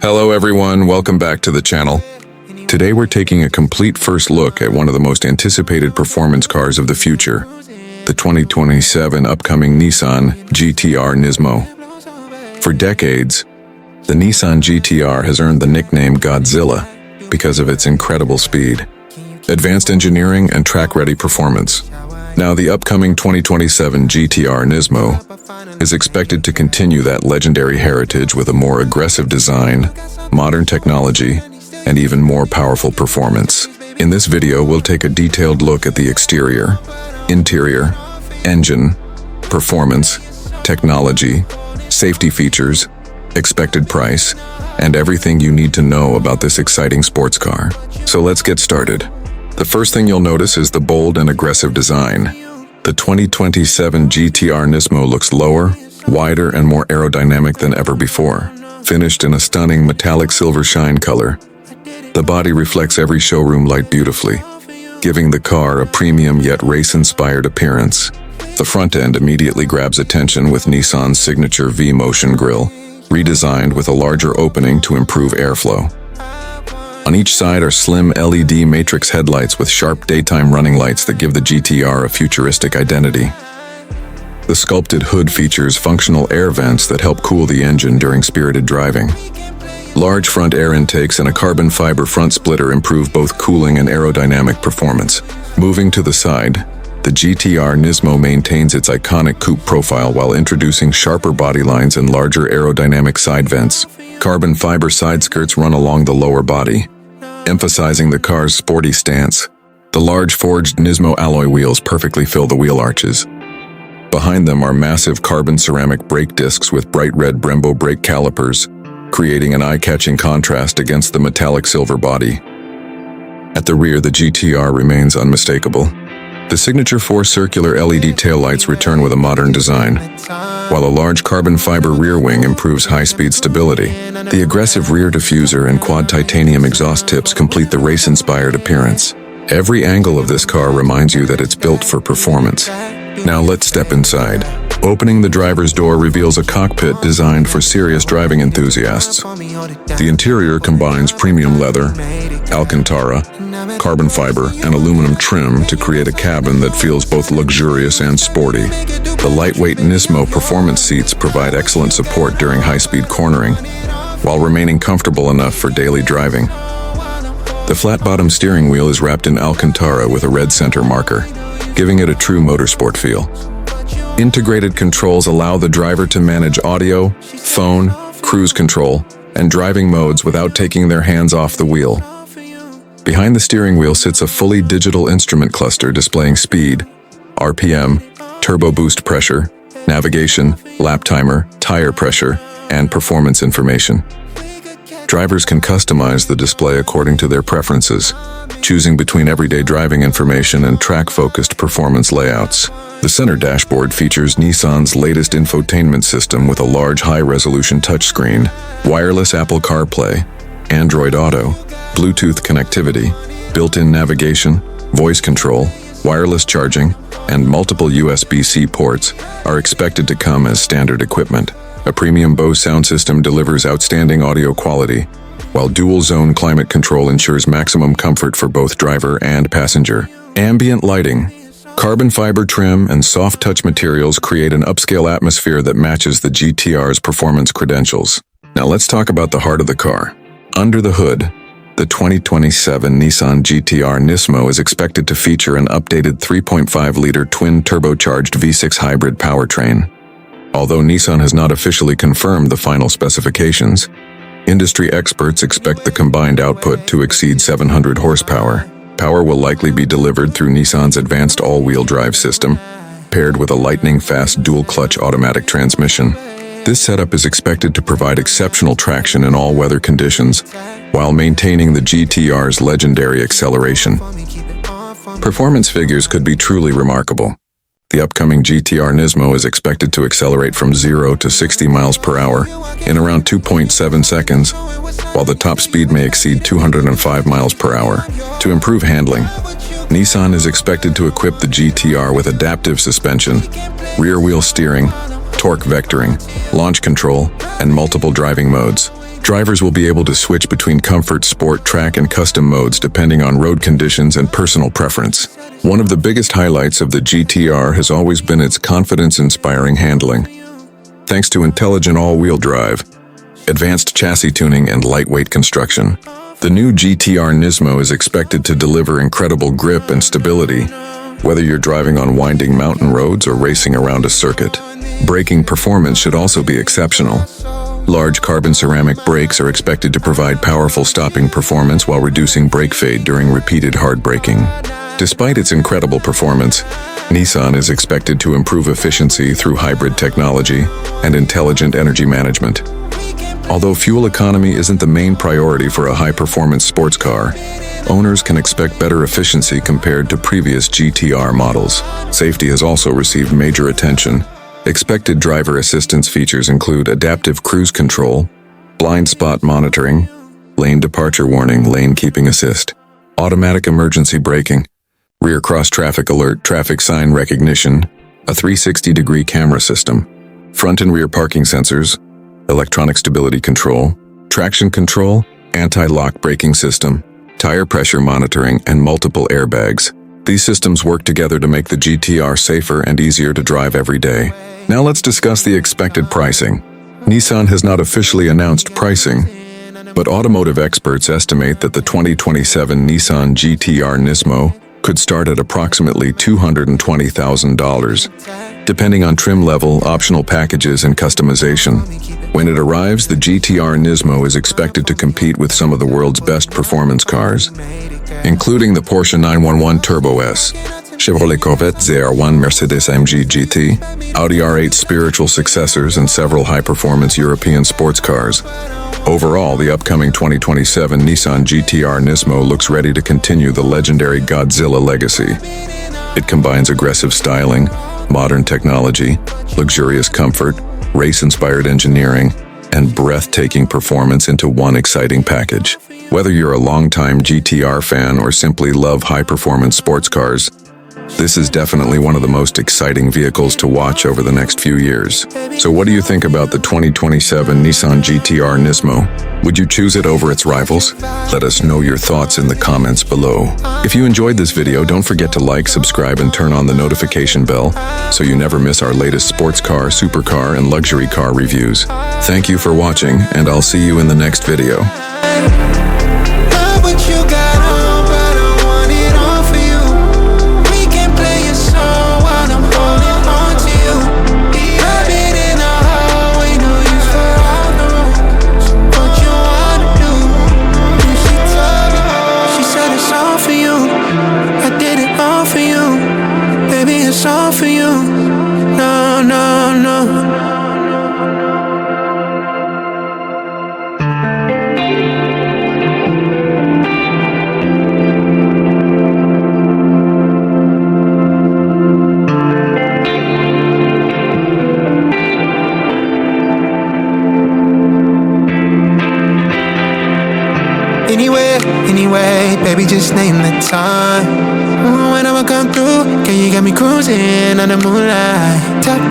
Hello everyone, welcome back to the channel. Today we're taking a complete first look at one of the most anticipated performance cars of the future, the 2027 upcoming Nissan GT-R NISMO. For decades, the Nissan GT-R has earned the nickname Godzilla because of its incredible speed, advanced engineering, and track-ready performance. Now the upcoming 2027 GT-R NISMO is expected to continue that legendary heritage with a more aggressive design, modern technology, and even more powerful performance. In this video, we'll take a detailed look at the exterior, interior, engine, performance, technology, safety features, expected price, and everything you need to know about this exciting sports car. So let's get started. The first thing you'll notice is the bold and aggressive design. The 2027 GT-R NISMO looks lower, wider, and more aerodynamic than ever before. Finished in a stunning metallic silver shine color, the body reflects every showroom light beautifully, giving the car a premium yet race-inspired appearance. The front end immediately grabs attention with Nissan's signature V-motion grille, redesigned with a larger opening to improve airflow. On each side are slim LED matrix headlights with sharp daytime running lights that give the GT-R a futuristic identity. The sculpted hood features functional air vents that help cool the engine during spirited driving. Large front air intakes and a carbon fiber front splitter improve both cooling and aerodynamic performance. Moving to the side, the GT-R NISMO maintains its iconic coupe profile while introducing sharper body lines and larger aerodynamic side vents. Carbon fiber side skirts run along the lower body, emphasizing the car's sporty stance. The large forged NISMO alloy wheels perfectly fill the wheel arches. Behind them are massive carbon ceramic brake discs with bright red Brembo brake calipers, creating an eye-catching contrast against the metallic silver body. At the rear, the GT-R remains unmistakable. The signature 4 circular LED taillights return with a modern design, while a large carbon fiber rear wing improves high-speed stability. The aggressive rear diffuser and quad titanium exhaust tips complete the race-inspired appearance. Every angle of this car reminds you that it's built for performance. Now let's step inside. Opening the driver's door reveals a cockpit designed for serious driving enthusiasts. The interior combines premium leather, Alcantara, carbon fiber, and aluminum trim to create a cabin that feels both luxurious and sporty. The lightweight NISMO performance seats provide excellent support during high-speed cornering, while remaining comfortable enough for daily driving. The flat-bottom steering wheel is wrapped in Alcantara with a red center marker, giving it a true motorsport feel. Integrated controls allow the driver to manage audio, phone, cruise control, and driving modes without taking their hands off the wheel. Behind the steering wheel sits a fully digital instrument cluster displaying speed, RPM, turbo boost pressure, navigation, lap timer, tire pressure, and performance information. Drivers can customize the display according to their preferences, choosing between everyday driving information and track-focused performance layouts. The center dashboard features Nissan's latest infotainment system with a large high-resolution touchscreen, wireless Apple CarPlay, Android Auto, Bluetooth connectivity, built-in navigation, voice control, wireless charging, and multiple USB-C ports are expected to come as standard equipment. A premium Bose sound system delivers outstanding audio quality, while dual-zone climate control ensures maximum comfort for both driver and passenger. Ambient lighting, carbon fiber trim, and soft touch materials create an upscale atmosphere that matches the GT-R's performance credentials. Now let's talk about the heart of the car. Under the hood, the 2027 Nissan GT-R NISMO is expected to feature an updated 3.5-liter twin-turbocharged V6 hybrid powertrain. Although Nissan has not officially confirmed the final specifications, industry experts expect the combined output to exceed 700 horsepower. Power will likely be delivered through Nissan's advanced all-wheel drive system, paired with a lightning-fast dual-clutch automatic transmission. This setup is expected to provide exceptional traction in all weather conditions, while maintaining the GT-R's legendary acceleration. Performance figures could be truly remarkable. The upcoming GT-R NISMO is expected to accelerate from 0 to 60 miles per hour in around 2.7 seconds, while the top speed may exceed 205 miles per hour. To improve handling, Nissan is expected to equip the GT-R with adaptive suspension, rear-wheel steering, torque vectoring, launch control, and multiple driving modes. Drivers will be able to switch between comfort, sport, track, and custom modes depending on road conditions and personal preference. One of the biggest highlights of the GT-R has always been its confidence-inspiring handling. Thanks to intelligent all-wheel drive, advanced chassis tuning, and lightweight construction, the new GT-R NISMO is expected to deliver incredible grip and stability, whether you're driving on winding mountain roads or racing around a circuit. Braking performance should also be exceptional. Large carbon ceramic brakes are expected to provide powerful stopping performance while reducing brake fade during repeated hard braking. Despite its incredible performance, Nissan is expected to improve efficiency through hybrid technology and intelligent energy management. Although fuel economy isn't the main priority for a high-performance sports car, owners can expect better efficiency compared to previous GT-R models. Safety has also received major attention. Expected driver assistance features include adaptive cruise control, blind spot monitoring, lane departure warning, lane keeping assist, automatic emergency braking, rear cross traffic alert, traffic sign recognition, a 360-degree camera system, front and rear parking sensors, electronic stability control, traction control, anti-lock braking system, tire pressure monitoring, and multiple airbags. These systems work together to make the GT-R safer and easier to drive every day. Now let's discuss the expected pricing. Nissan has not officially announced pricing, but automotive experts estimate that the 2027 Nissan GT-R NISMO could start at approximately $220,000, depending on trim level, optional packages, and customization. When it arrives, the GT-R NISMO is expected to compete with some of the world's best performance cars, including the Porsche 911 Turbo S, Chevrolet Corvette ZR1, Mercedes-AMG GT, Audi R8 spiritual successors, and several high-performance European sports cars. Overall, the upcoming 2027 Nissan GT-R NISMO looks ready to continue the legendary Godzilla legacy. It combines aggressive styling, modern technology, luxurious comfort, race-inspired engineering, and breathtaking performance into one exciting package. Whether you're a longtime GT-R fan or simply love high-performance sports cars, this is definitely one of the most exciting vehicles to watch over the next few years. So what do you think about the 2027 Nissan GT-R NISMO? Would you choose it over its rivals? Let us know your thoughts in the comments below. If you enjoyed this video, don't forget to like, subscribe, and turn on the notification bell so you never miss our latest sports car, supercar, and luxury car reviews. Thank you for watching, and I'll see you in the next video. It's all for you. No, no, no. Anyway, baby, just name the time. When I'ma come through, can you get me cruising on the moonlight?